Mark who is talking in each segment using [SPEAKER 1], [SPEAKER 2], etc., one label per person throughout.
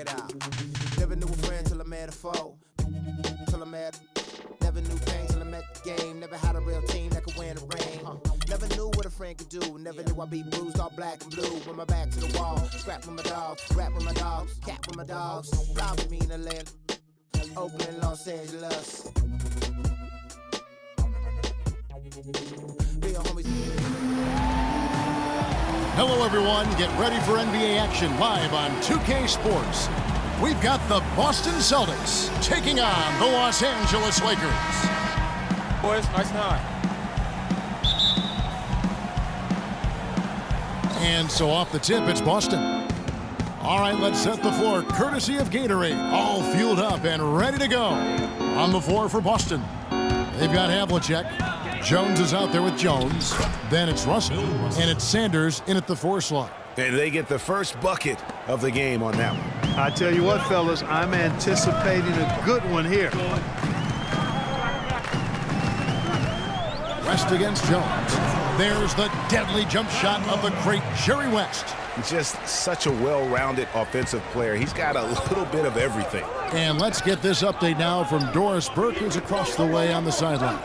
[SPEAKER 1] it out. Never knew a friend till I met a foe. Till I met. Never knew pain till I met the game. Never had a real team that could win the rain. Never knew what a friend could do. Never knew I'd be bruised all black and blue. With my back to the wall. Scrap with my dogs. Rap with my dogs. Cat with my dogs. Fly with me in Atlanta. Oakland, Los Angeles. Real homies.
[SPEAKER 2] Hello, everyone. Get ready for NBA action live on 2K Sports. We've got the Boston Celtics taking on the Los Angeles Lakers.
[SPEAKER 3] Boys, nice night.
[SPEAKER 2] And so off the tip, it's Boston. All right, let's set the floor courtesy of Gatorade. All fueled up and ready to go. On the floor for Boston, they've got Havlicek. Jones is out there with Jones. Then it's Russell, and it's Sanders in at the 4 slot.
[SPEAKER 4] And they get the first bucket of the game on that one.
[SPEAKER 5] I tell you what, fellas, I'm anticipating a good one here.
[SPEAKER 2] West against Jones. There's the deadly jump shot of the great Jerry West.
[SPEAKER 4] Just such a well-rounded offensive player. He's got a little bit of everything.
[SPEAKER 2] And let's get this update now from Doris Burke, who's across the way on the sideline.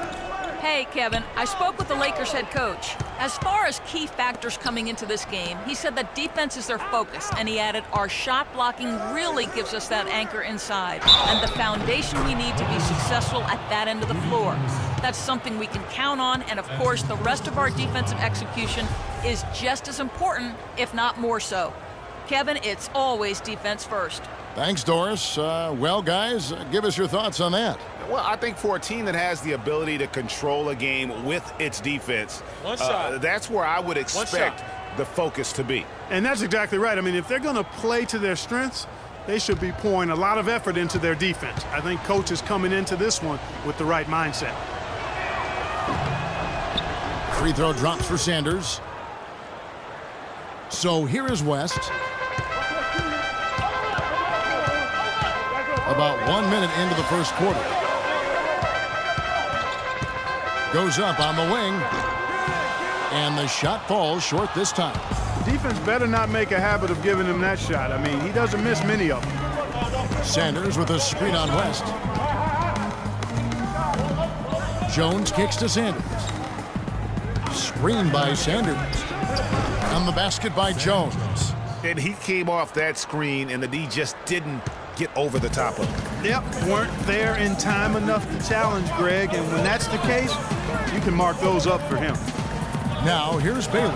[SPEAKER 6] Hey, Kevin, I spoke with the Lakers head coach. As far as key factors coming into this game, he said that defense is their focus, and he added, our shot blocking really gives us that anchor inside and the foundation we need to be successful at that end of the floor. That's something we can count on, and of course, the rest of our defensive execution is just as important, if not more so. Kevin, it's always defense first.
[SPEAKER 2] Thanks, Doris. Well, guys, give us your thoughts on that.
[SPEAKER 4] Well, I think for a team that has the ability to control a game with its defense, that's where I would expect the focus to be.
[SPEAKER 5] And that's exactly right. I mean, if they're going to play to their strengths, they should be pouring a lot of effort into their defense. I think coach is coming into this one with the right mindset.
[SPEAKER 2] Free throw drops for Sanders. So here is West. About 1 minute into the first quarter. Goes up on the wing. And the shot falls short this time.
[SPEAKER 5] The defense better not make a habit of giving him that shot. I mean, he doesn't miss many of them.
[SPEAKER 2] Sanders with a screen on West. Jones kicks to Sanders. Screen by Sanders. On the basket by Jones.
[SPEAKER 4] And he came off that screen, and the D just didn't get over the top of him.
[SPEAKER 5] Yep, weren't there in time enough to challenge Greg, and when that's the case, you can mark those up for him.
[SPEAKER 2] Now here's Baylor.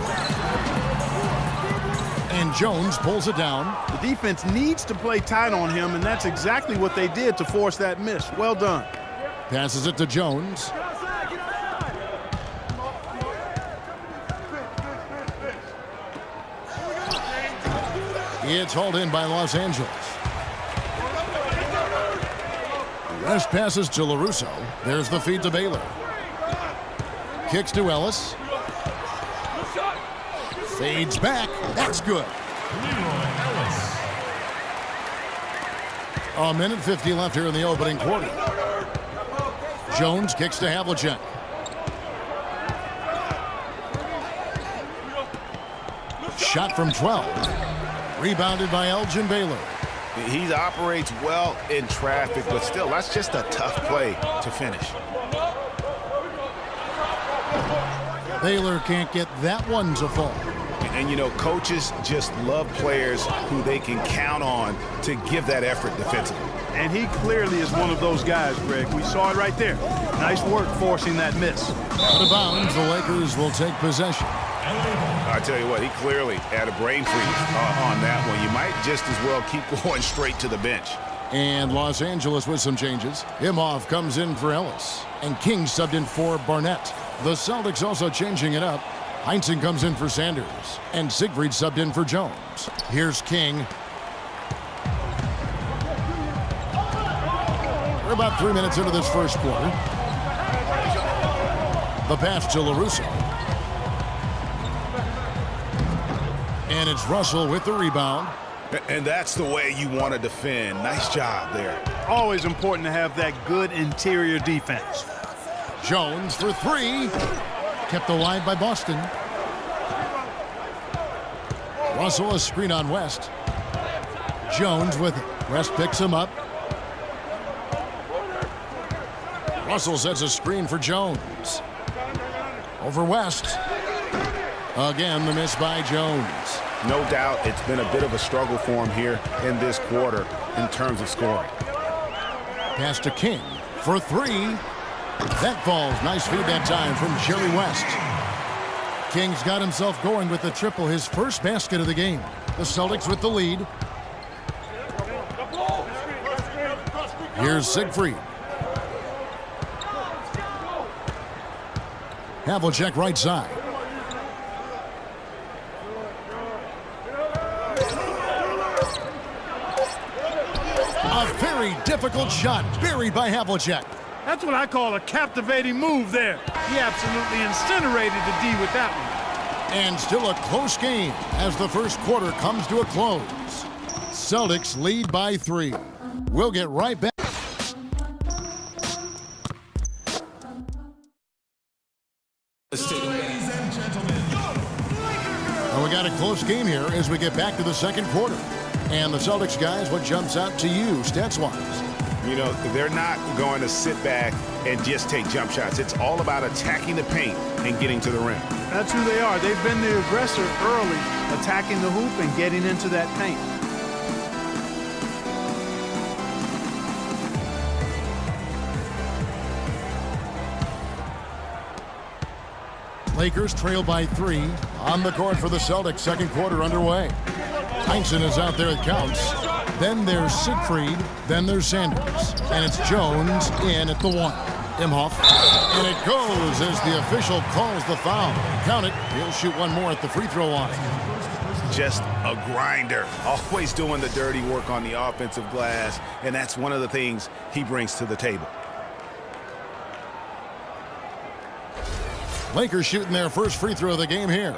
[SPEAKER 2] And Jones pulls it down.
[SPEAKER 5] The defense needs to play tight on him, and that's exactly what they did to force that miss. Well done.
[SPEAKER 2] Passes it to Jones. It's hauled in by Los Angeles. West passes to LaRusso. There's the feed to Baylor. Kicks to Ellis. Fades back. That's good. A minute 50 left here in the opening quarter. Jones kicks to Havlicek. Shot from 12. Rebounded by Elgin Baylor.
[SPEAKER 4] He operates well in traffic, but still, that's just a tough play to finish.
[SPEAKER 2] Baylor can't get that one to fall.
[SPEAKER 4] And, you know, coaches just love players who they can count on to give that effort defensively.
[SPEAKER 5] And he clearly is one of those guys, Greg. We saw it right there. Nice work forcing that miss.
[SPEAKER 2] Out of bounds, the Lakers will take possession.
[SPEAKER 4] I tell you what, he clearly had a brain freeze on that one. You might just as well keep going straight to the bench.
[SPEAKER 2] And Los Angeles with some changes. Imhoff comes in for Ellis. And King subbed in for Barnett. The Celtics also changing it up. Heinsohn comes in for Sanders. And Siegfried subbed in for Jones. Here's King. We're about 3 minutes into this first quarter. The pass to LaRusso. And it's Russell with the rebound.
[SPEAKER 4] And that's the way you want to defend. Nice job there.
[SPEAKER 5] Always important to have that good interior defense.
[SPEAKER 2] Jones for 3. Kept alive by Boston. Russell a screen on West. Jones with it. West picks him up. Russell sets a screen for Jones. Over West. Again, the miss by Jones.
[SPEAKER 4] No doubt it's been a bit of a struggle for him here in this quarter in terms of scoring.
[SPEAKER 2] Pass to King for three. That falls. Nice feed that time from Jerry West. King's got himself going with the triple, his first basket of the game. The Celtics with the lead. Here's Siegfried. Havlicek right side. A very difficult shot buried by Havlicek.
[SPEAKER 5] That's what I call a captivating move there. He absolutely incinerated the D with that one.
[SPEAKER 2] And still a close game as the first quarter comes to a close. Celtics lead by 3. We'll get right back. And we got a close game here as we get back to the second quarter. And the Celtics guys, what jumps out to you stats-wise?
[SPEAKER 4] You know, they're not going to sit back and just take jump shots. It's all about attacking the paint and getting to the rim.
[SPEAKER 5] That's who they are. They've been the aggressor early, attacking the hoop and getting into that paint.
[SPEAKER 2] Lakers trail by 3 on the court for the Celtics. Second quarter underway. Heinsohn is out there, it counts. Then there's Siegfried. Then there's Sanders. And it's Jones in at the 1. Imhoff. And it goes as the official calls the foul. Count it. He'll shoot one more at the free throw line.
[SPEAKER 4] Just a grinder. Always doing the dirty work on the offensive glass. And that's one of the things he brings to the table.
[SPEAKER 2] Lakers shooting their first free throw of the game here.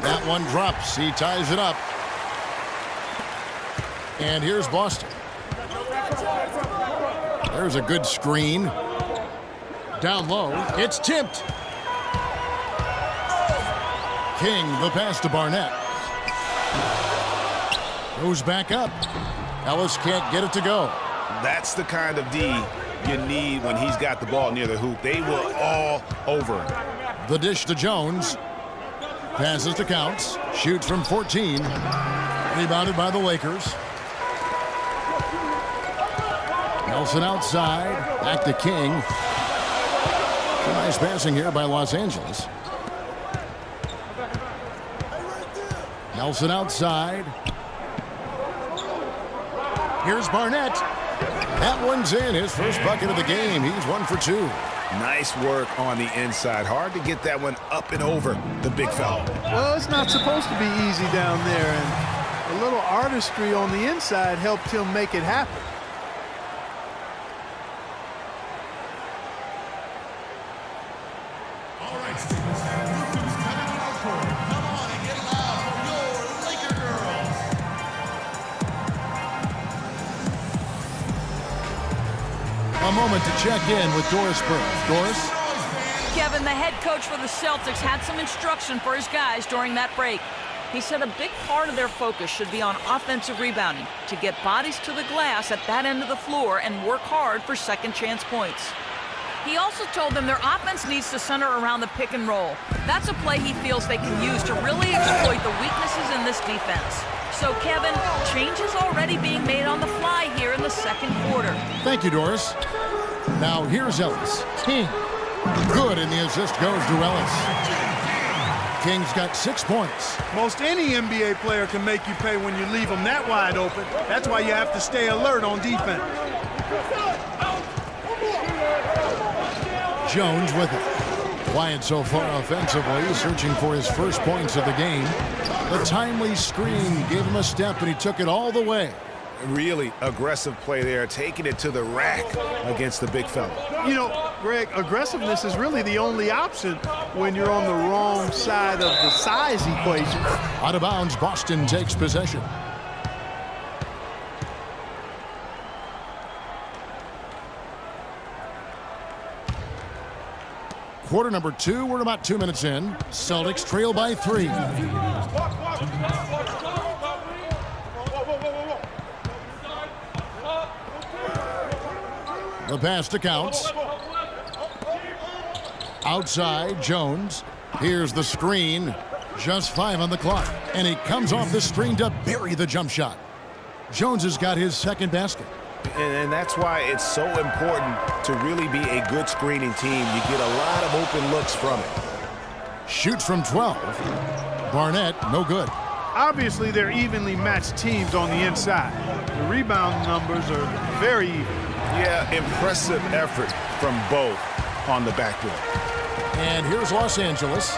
[SPEAKER 2] That one drops. He ties it up. And here's Boston. There's a good screen. Down low. It's tipped. King, the pass to Barnett. Goes back up. Ellis can't get it to go.
[SPEAKER 4] That's the kind of D you need when he's got the ball near the hoop. They were all over him.
[SPEAKER 2] The dish to Jones. Passes to Counts. Shoots from 14. Rebounded by the Lakers. Nelson outside. Back to King. Nice passing here by Los Angeles. Nelson outside. Here's Barnett. That one's in. His first bucket of the game. He's 1 for 2.
[SPEAKER 4] Nice work on the inside. Hard to get that one up and over the big fella.
[SPEAKER 5] Well, it's not supposed to be easy down there, and a little artistry on the inside helped him make it happen.
[SPEAKER 2] All right, students, Luka's coming to our court. Come on and get loud for your Laker girls. A moment to check in with Doris Burke. Doris?
[SPEAKER 6] Kevin, the head coach for the Celtics, had some instruction for his guys during that break. He said a big part of their focus should be on offensive rebounding, to get bodies to the glass at that end of the floor and work hard for second chance points. He also told them their offense needs to center around the pick and roll. That's a play he feels they can use to really exploit the weaknesses in this defense. So, Kevin, changes already being made on the fly here in the second quarter.
[SPEAKER 2] Thank you, Doris. Now here's Ellis. King. Good, and the assist goes to Ellis. King's got 6 points.
[SPEAKER 5] Most any NBA player can make you pay when you leave them that wide open. That's why you have to stay alert on defense.
[SPEAKER 2] Jones with it. Quiet so far offensively, searching for his first points of the game. The timely screen gave him a step, and he took it all the way.
[SPEAKER 4] Really aggressive play there, taking it to the rack against the big fella.
[SPEAKER 5] You know, Greg, aggressiveness is really the only option when you're on the wrong side of the size equation.
[SPEAKER 2] Out of bounds, Boston takes possession. quarter number 2. We're about 2 minutes in. Celtics trail by 3. The pass to Counts. Outside, Jones. Here's the screen. Just 5 on the clock. And he comes off the screen to bury the jump shot. Jones has got his second basket.
[SPEAKER 4] And that's why it's so important to really be a good screening team. You get a lot of open looks from it.
[SPEAKER 2] Shoots from 12. Barnett, no good.
[SPEAKER 5] Obviously, they're evenly matched teams on the inside. The rebound numbers are very even.
[SPEAKER 4] Yeah, impressive effort from both on the backboard.
[SPEAKER 2] And here's Los Angeles.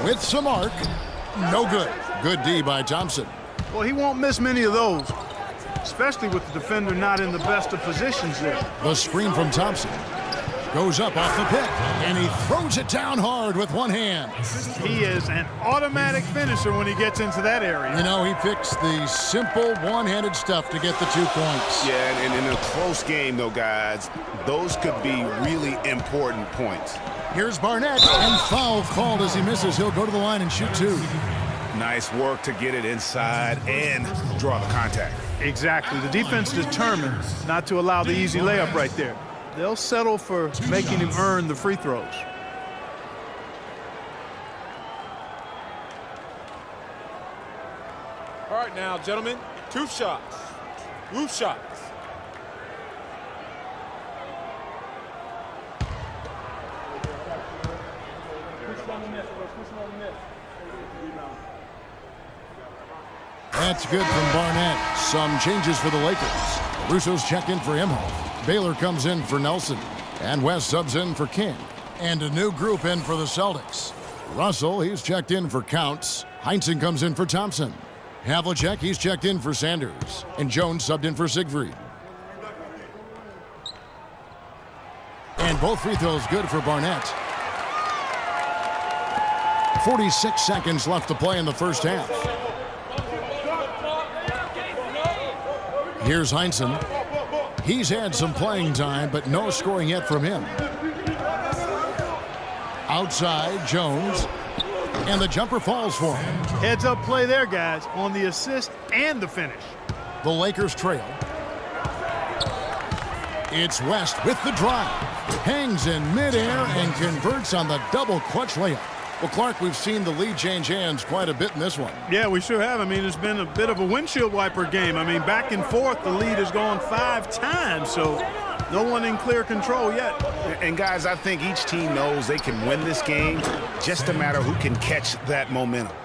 [SPEAKER 2] With some arc. No good. Good D by Thompson.
[SPEAKER 5] Well, he won't miss many of those, especially with the defender not in the best of positions there.
[SPEAKER 2] The screen from Thompson. Goes up off the pick, and he throws it down hard with one hand.
[SPEAKER 5] He is an automatic finisher when he gets into that area.
[SPEAKER 2] You know, he picks the simple one-handed stuff to get the 2 points.
[SPEAKER 4] Yeah, and in a close game, though, guys, those could be really important points.
[SPEAKER 2] Here's Barnett, and foul called as he misses. He'll go to the line and shoot 2.
[SPEAKER 4] Nice work to get it inside and draw the contact.
[SPEAKER 5] Exactly. The defense determined not to allow the easy layup right there. They'll settle for making him earn the free throws.
[SPEAKER 3] All right, now, gentlemen, 2 shots. Roof shots.
[SPEAKER 2] That's good from Barnett. Some changes for the Lakers. Russo's checked in for Imhoff. Baylor comes in for Nelson. And West subs in for King. And a new group in for the Celtics. Russell, he's checked in for Counts. Heinsohn comes in for Thompson. Havlicek, he's checked in for Sanders. And Jones subbed in for Siegfried. And both free throws good for Barnett. 46 seconds left to play in the first half. Here's Heinsohn. He's had some playing time, but no scoring yet from him. Outside, Jones. And the jumper falls for him.
[SPEAKER 5] Heads up play there, guys, on the assist and the finish.
[SPEAKER 2] The Lakers trail. It's West with the drive. Hangs in midair and converts on the double clutch layup. Well, Clark, we've seen the lead change hands quite a bit in this one.
[SPEAKER 5] Yeah, we sure have. I mean, it's been a bit of a windshield wiper game. I mean, back and forth, the lead has gone 5 times, so no one in clear control yet.
[SPEAKER 4] And, guys, I think each team knows they can win this game, just a matter who can catch that momentum.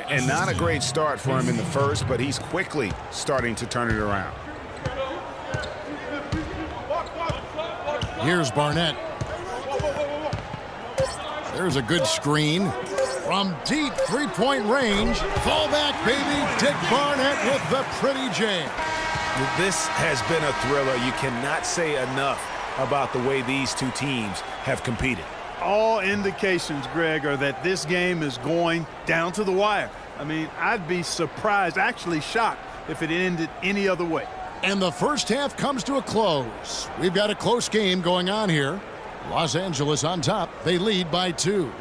[SPEAKER 4] And not a great start for him in the first, but he's quickly starting to turn it around.
[SPEAKER 2] Here's Barnett. There's a good screen. From deep three-point range. Fall back, baby. Dick Barnett with the pretty jam.
[SPEAKER 4] This has been a thriller. You cannot say enough about the way these two teams have competed.
[SPEAKER 5] All indications, Greg, are that this game is going down to the wire. I mean, I'd be surprised, actually shocked, if it ended any other way.
[SPEAKER 2] And the first half comes to a close. We've got a close game going on here. Los Angeles on top. They lead by 2.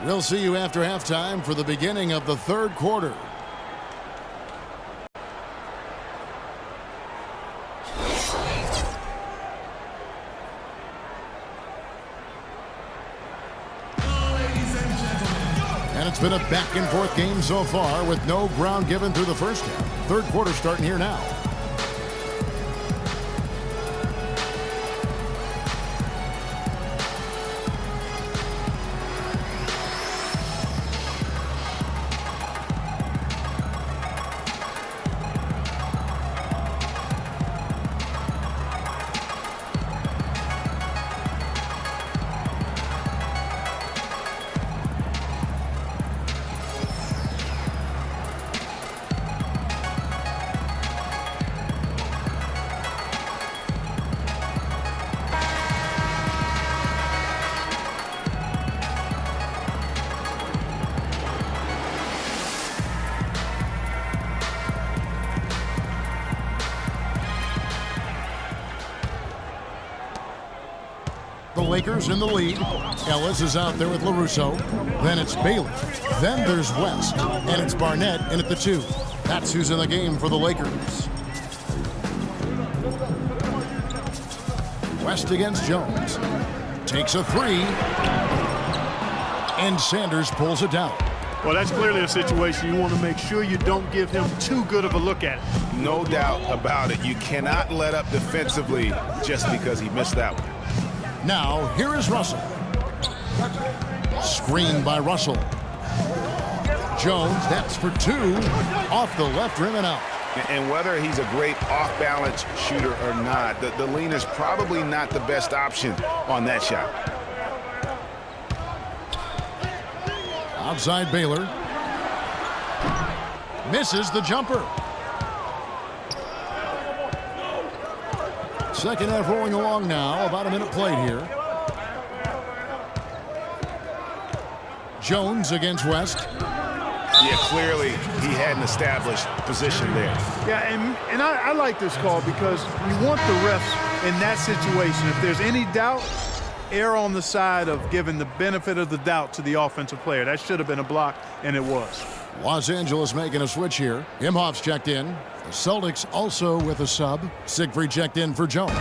[SPEAKER 2] We'll see you after halftime for the beginning of the third quarter. And it's been a back-and-forth game so far with no ground given through the first half. Third quarter starting here now. Lakers in the lead. Ellis is out there with LaRusso. Then it's Baylor. Then there's West. And it's Barnett in at the 2. That's who's in the game for the Lakers. West against Jones. Takes a 3. And Sanders pulls it down.
[SPEAKER 5] Well, that's clearly a situation you want to make sure you don't give him too good of a look at it.
[SPEAKER 4] No doubt about it. You cannot let up defensively just because he missed that one.
[SPEAKER 2] Now, here is Russell. Screen by Russell. Jones, that's for 2. Off the left rim and out.
[SPEAKER 4] And whether he's a great off-balance shooter or not, the lean is probably not the best option on that shot.
[SPEAKER 2] Outside Baylor. Misses the jumper. Second half rolling along now. About a minute played here. Jones against West.
[SPEAKER 4] Yeah, clearly he had an established position there.
[SPEAKER 5] Yeah, and I like this call because you want the refs in that situation. If there's any doubt, err on the side of giving the benefit of the doubt to the offensive player. That should have been a block, and it was.
[SPEAKER 2] Los Angeles making a switch here. Imhoff's checked in. The Celtics also with a sub. Siegfried checked in for Jones.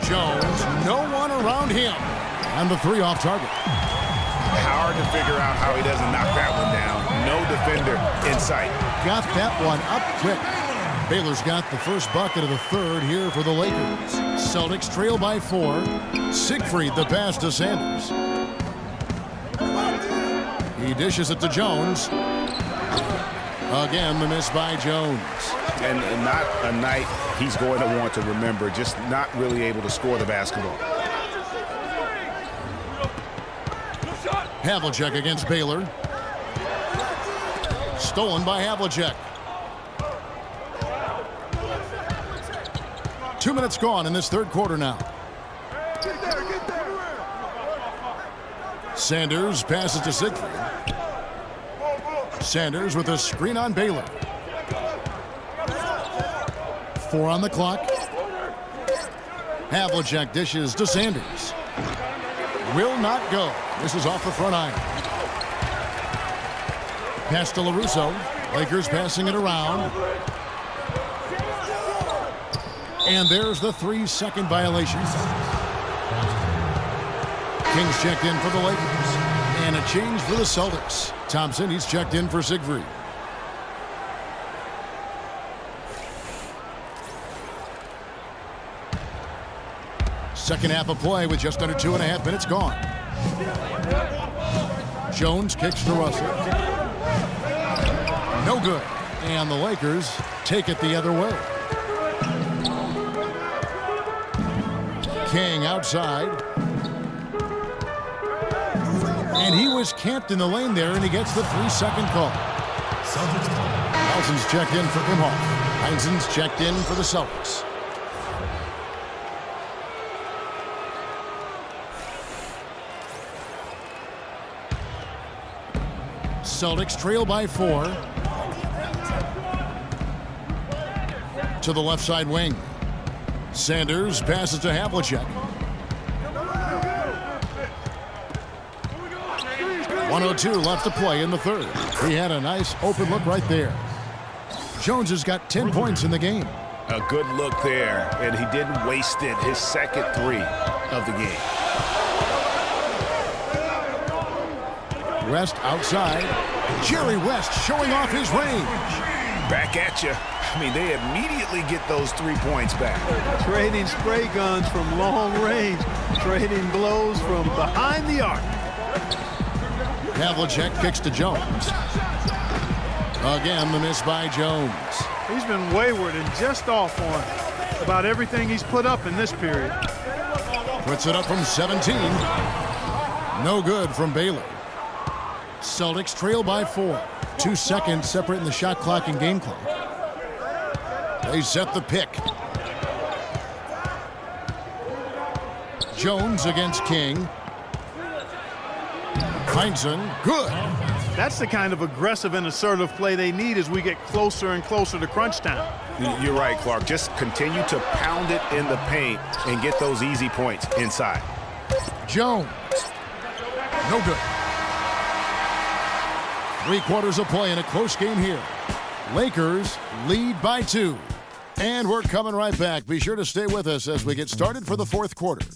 [SPEAKER 2] Jones, no one around him. And the 3 off target.
[SPEAKER 4] Hard to figure out how he doesn't knock that one down. No defender in sight.
[SPEAKER 2] Got that one up quick. Baylor's got the first bucket of the 3rd here for the Lakers. Celtics trail by 4. Siegfried the pass to Sanders. He dishes it to Jones. Again, the miss by Jones.
[SPEAKER 4] And not a night he's going to want to remember, just not really able to score the basketball.
[SPEAKER 2] Havlicek against Baylor. Stolen by Havlicek. 2 minutes gone in this 3rd quarter now. Sanders passes to Siegfried. Sanders with a screen on Baylor. 4 on the clock. Havlicek dishes to Sanders. Will not go. This is off the front iron. Pass to LaRusso. Lakers passing it around. And there's the 3-second violation. Kings checked in for the Lakers. And a change for the Celtics. Thompson, he's checked in for Siegfried. Second half of play with just under 2.5 minutes gone. Jones kicks to Russell. No good. And the Lakers take it the other way. King outside. And he was camped in the lane there, and he gets the 3-second call. Nelson's checked in for Imhoff. Heinzen's checked in for the Celtics. Celtics trail by 4. To the left side wing. Sanders passes to Havlicek. 1:02 left to play in the 3rd. He had a nice open look right there. Jones has got 10 points in the game.
[SPEAKER 4] A good look there, and he didn't waste it. His second 3 of the game.
[SPEAKER 2] West outside. Jerry West showing off his range.
[SPEAKER 4] Back at you. I mean, they immediately get those 3 points back.
[SPEAKER 5] Trading spray guns from long range. Trading blows from behind the arc.
[SPEAKER 2] Havlicek kicks to Jones. Again, the miss by Jones.
[SPEAKER 5] He's been wayward and just off on about everything he's put up in this period.
[SPEAKER 2] Puts it up from 17. No good from Baylor. Celtics trail by 4. 2 seconds separating the shot clock and game clock. They set the pick. Jones against King. Heinzen, good.
[SPEAKER 5] That's the kind of aggressive and assertive play they need as we get closer and closer to crunch time.
[SPEAKER 4] You're right, Clark. Just continue to pound it in the paint and get those easy points inside.
[SPEAKER 2] Jones. No good. 3 quarters of play in a close game here. Lakers lead by 2. And we're coming right back. Be sure to stay with us as we get started for the 4th quarter.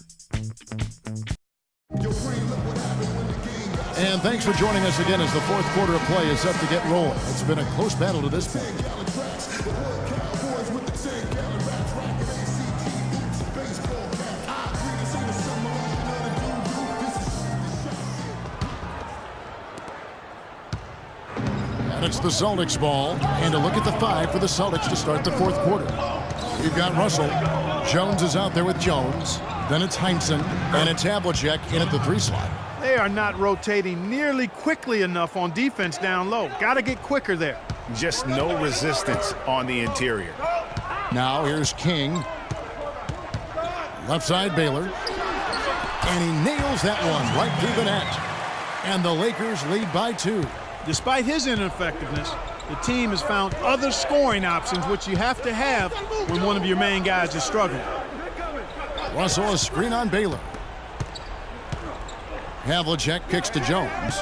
[SPEAKER 2] And thanks for joining us again as the 4th quarter of play is set to get rolling. It's been a close battle to this point. And it's the Celtics ball. And a look at the 5 for the Celtics to start the 4th quarter. You've got Russell. Jones is out there with Jones. Then it's Heinsohn. And it's Havlicek in at the 3 slot.
[SPEAKER 5] They are not rotating nearly quickly enough on defense down low. Got to get quicker there.
[SPEAKER 4] Just no resistance on the interior.
[SPEAKER 2] Now here's King. Left side Baylor. And he nails that one right through the net. And the Lakers lead by 2.
[SPEAKER 5] Despite his ineffectiveness, the team has found other scoring options, which you have to have when one of your main guys is struggling.
[SPEAKER 2] Russell, a screen on Baylor. Havlicek kicks to Jones.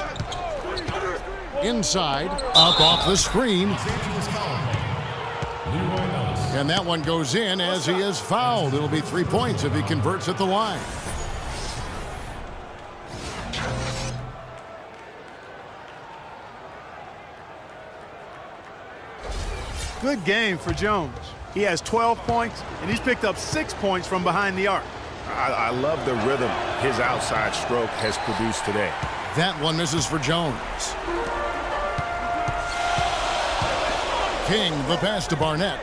[SPEAKER 2] Inside, up off the screen. And that one goes in as he is fouled. It'll be 3 points if he converts at the line.
[SPEAKER 5] Good game for Jones. He has 12 points, and he's picked up 6 points from behind the arc.
[SPEAKER 4] I love the rhythm his outside stroke has produced today.
[SPEAKER 2] That one misses for Jones. King, the pass to Barnett.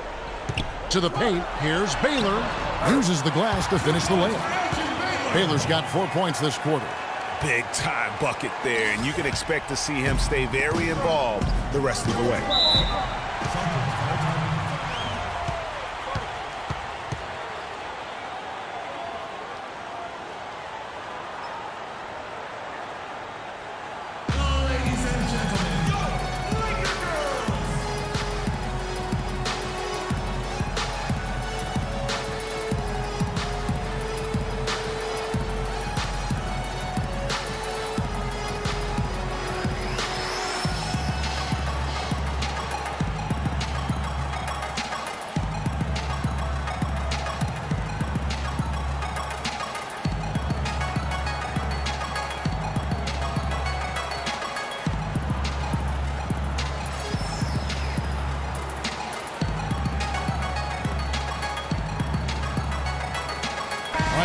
[SPEAKER 2] To the paint, here's Baylor. Uses the glass to finish the layup. Baylor's got 4 points this quarter.
[SPEAKER 4] Big time bucket there, and you can expect to see him stay very involved the rest of the way.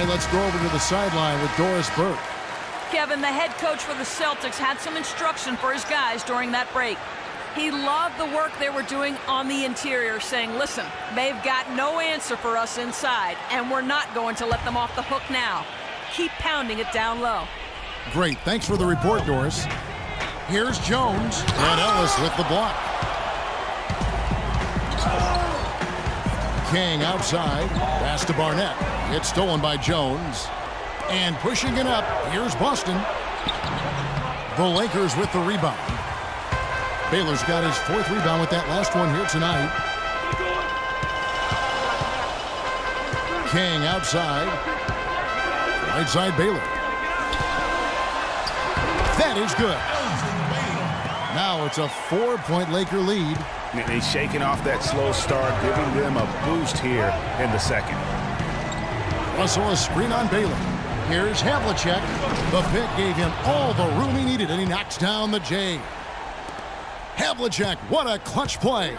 [SPEAKER 2] Let's go over to the sideline with Doris Burke.
[SPEAKER 6] Kevin, the head coach for the Celtics, had some instruction for his guys during that break. He loved the work they were doing on the interior, saying, listen, they've got no answer for us inside, and we're not going to let them off the hook now. Keep pounding it down low.
[SPEAKER 2] Great. Thanks for the report, Doris. Here's Jones. And Ellis with the block. King outside. Pass to Barnett. It's stolen by Jones. And pushing it up, here's Boston. The Lakers with the rebound. Baylor's got his 4th rebound with that last one here tonight. King outside. Right side Baylor. That is good. Now it's a 4-point Laker lead.
[SPEAKER 4] And he's shaking off that slow start, giving them a boost here in the second.
[SPEAKER 2] Russell, a screen on Baylor. Here's Havlicek. The pick gave him all the room he needed, and he knocks down the J. Havlicek, what a clutch play.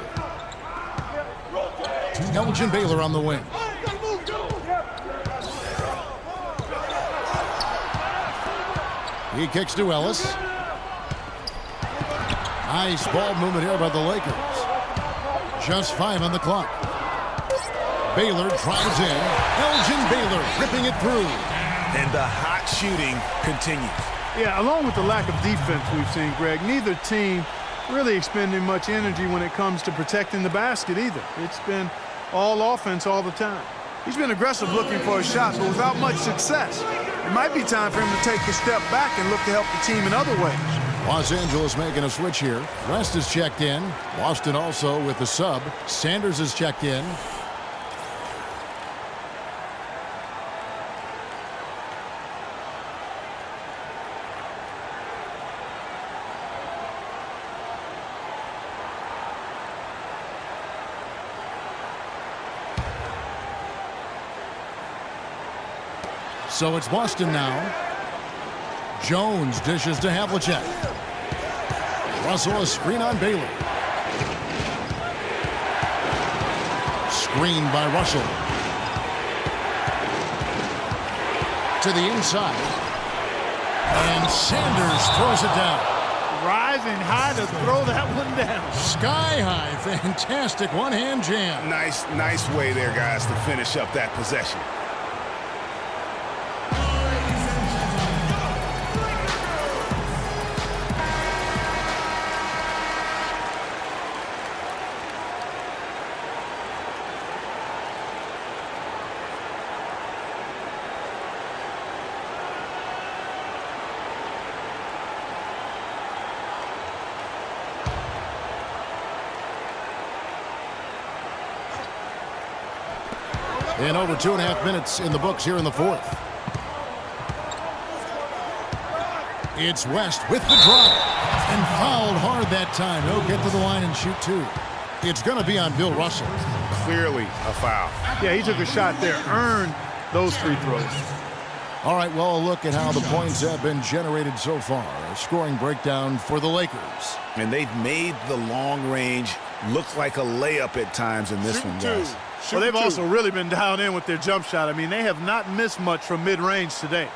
[SPEAKER 2] Elgin Baylor on the wing. He kicks to Ellis. Nice ball movement here by the Lakers. Just 5 on the clock. Baylor drives in. Elgin Baylor ripping it through.
[SPEAKER 4] And the hot shooting continues.
[SPEAKER 5] Yeah, along with the lack of defense we've seen, Greg, neither team really expending much energy when it comes to protecting the basket either. It's been all offense all the time. He's been aggressive looking for a shot, but without much success. It might be time for him to take a step back and look to help the team in other ways.
[SPEAKER 2] Los Angeles making a switch here. West is checked in. Boston also with the sub. Sanders is checked in. So it's Boston now. Jones dishes to Havlicek. Russell a screen on Baylor. Screen by Russell. To the inside. And Sanders throws it down.
[SPEAKER 5] Rising high to throw that one down.
[SPEAKER 2] Sky high. Fantastic one-hand jam.
[SPEAKER 4] Nice way there, guys, to finish up that possession.
[SPEAKER 2] And over 2.5 minutes in the books here in the fourth. It's West with the drive. And fouled hard that time. He'll get to the line and shoot two. It's going to be on Bill Russell.
[SPEAKER 4] Clearly a foul.
[SPEAKER 5] Yeah, he took a shot there. Earned those free throws.
[SPEAKER 2] All right, well, a look at how the points have been generated so far. A scoring breakdown for the Lakers.
[SPEAKER 4] And they've made the long range look like a layup at times in this one, guys.
[SPEAKER 5] Well, they've also really been dialed in with their jump shot. I mean, they have not missed much from mid-range today.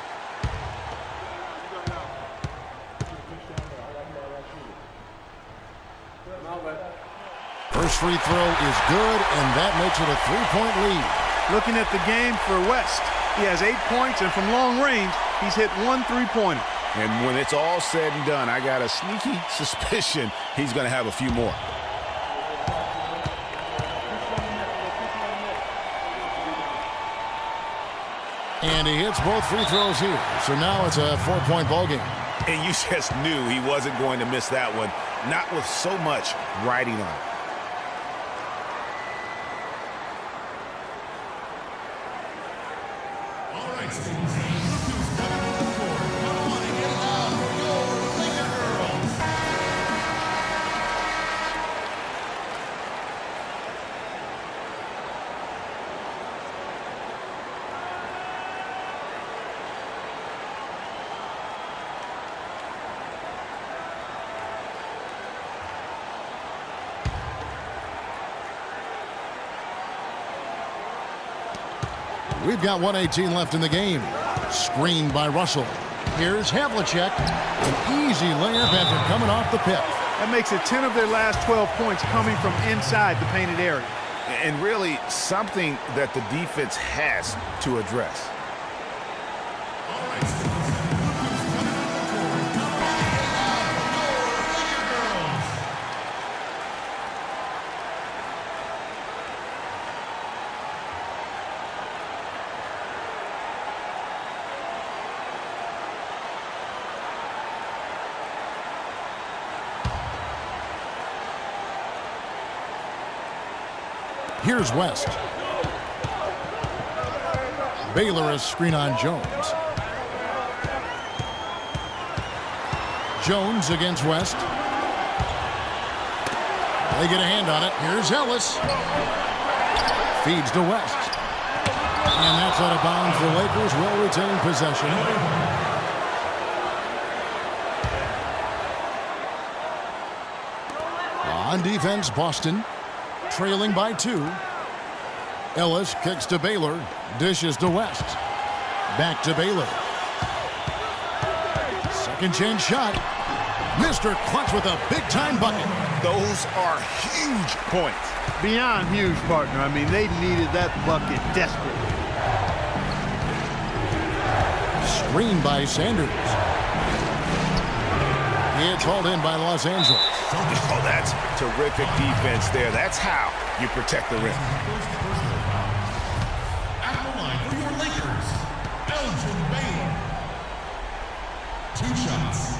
[SPEAKER 2] First free throw is good, and that makes it a 3-point lead.
[SPEAKER 5] Looking at the game for West, he has 8 points, and from long range, he's hit 1 3-pointer.
[SPEAKER 4] And when it's all said and done, I got a sneaky suspicion he's going to have a few more.
[SPEAKER 2] And he hits both free throws here. So now it's a 4-point ball game.
[SPEAKER 4] And you just knew he wasn't going to miss that one, not with so much riding on it.
[SPEAKER 2] We've got 1:18 left in the game. Screened by Russell. Here's Havlicek. An easy layup after coming off the pip.
[SPEAKER 5] That makes it 10 of their last 12 points coming from inside the painted area.
[SPEAKER 4] And really something that the defense has to address.
[SPEAKER 2] Here's West. Baylor is screen on Jones. Jones against West. They get a hand on it. Here's Ellis. Feeds to West. And that's out of bounds. The Lakers will retain possession. On defense, Boston. Trailing by 2. Ellis kicks to Baylor. Dishes to West. Back to Baylor. Second chance shot. Mr. Clutch with a big-time bucket.
[SPEAKER 4] Those are huge points.
[SPEAKER 5] Beyond huge, partner. I mean, they needed that bucket desperately.
[SPEAKER 2] Screened by Sanders. It's hauled in by Los Angeles.
[SPEAKER 4] Oh, that's terrific defense there. That's how you protect the rim.
[SPEAKER 7] At the line for your Lakers, Elgin Baylor. 2 shots.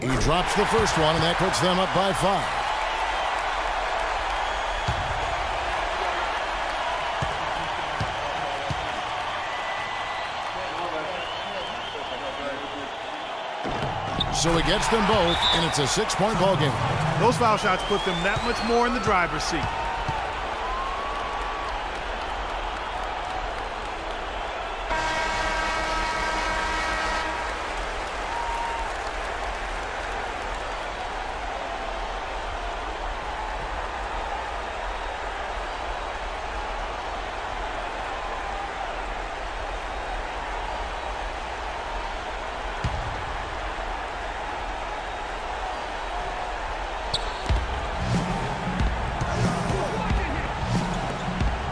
[SPEAKER 2] He drops the first one, and that puts them up by 5. So he gets them both, and it's a 6-point ball game.
[SPEAKER 5] Those foul shots put them that much more in the driver's seat.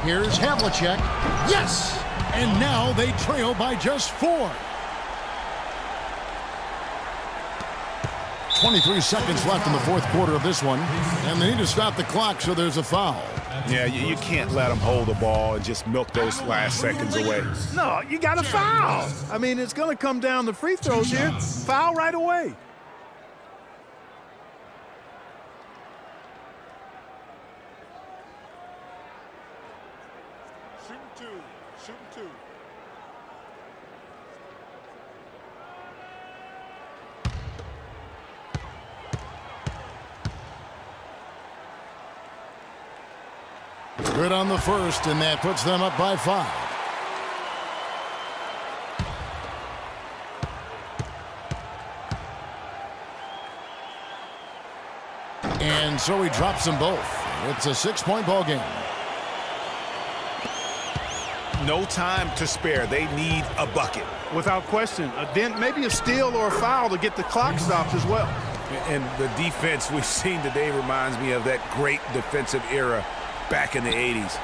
[SPEAKER 2] Here's Havlicek. Yes! And now they trail by just 4. 23 seconds left in the fourth quarter of this one. And they need to stop the clock, so there's a foul.
[SPEAKER 4] Yeah, you can't let them hold the ball and just milk those last seconds away.
[SPEAKER 5] No, you got to foul. I mean, it's going to come down to free throws here. Foul right away.
[SPEAKER 3] Shooting two.
[SPEAKER 2] Good on the first, and that puts them up by 5. And so he drops them both. It's a 6-point ball game.
[SPEAKER 4] No time to spare. They need a bucket.
[SPEAKER 5] Without question. Then maybe a steal or a foul to get the clock stopped as well.
[SPEAKER 4] And the defense we've seen today reminds me of that great defensive era back in the 80s.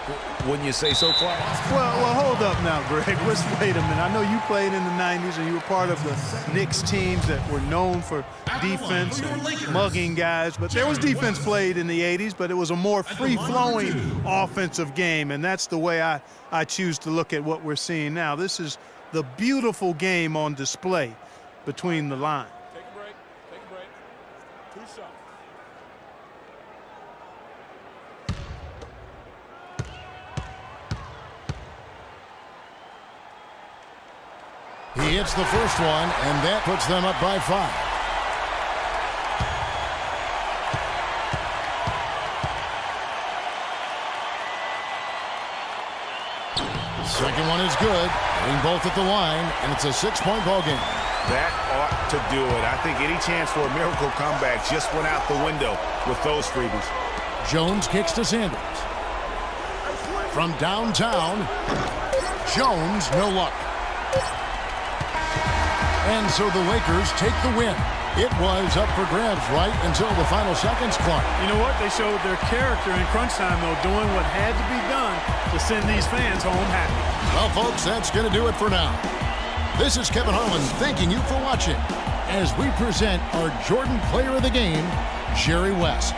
[SPEAKER 4] Wouldn't you say so, Clark?
[SPEAKER 5] Well, hold up now, Greg. Wait a minute. I know you played in the 90s and you were part of the Knicks teams that were known for defense and mugging guys. But there was defense played in the 80s, but it was a more free-flowing offensive game, and that's the way I choose to look at what we're seeing now. This is the beautiful game on display between the lines.
[SPEAKER 3] Take a break. 2 shots.
[SPEAKER 2] He hits the first one, and that puts them up by 5. Second one is good. Hitting both at the line, and it's a 6-point ball game.
[SPEAKER 4] That ought to do it. I think any chance for a miracle comeback just went out the window with those freebies.
[SPEAKER 2] Jones kicks to Sanders. From downtown, Jones, no luck. And so the Lakers take the win. It was up for grabs right until the final seconds, Clark.
[SPEAKER 5] You know what? They showed their character in crunch time, though, doing what had to be done to send these fans home happy.
[SPEAKER 2] Well, folks, that's going to do it for now. This is Kevin Harlan thanking you for watching as we present our Jordan Player of the Game, Jerry West.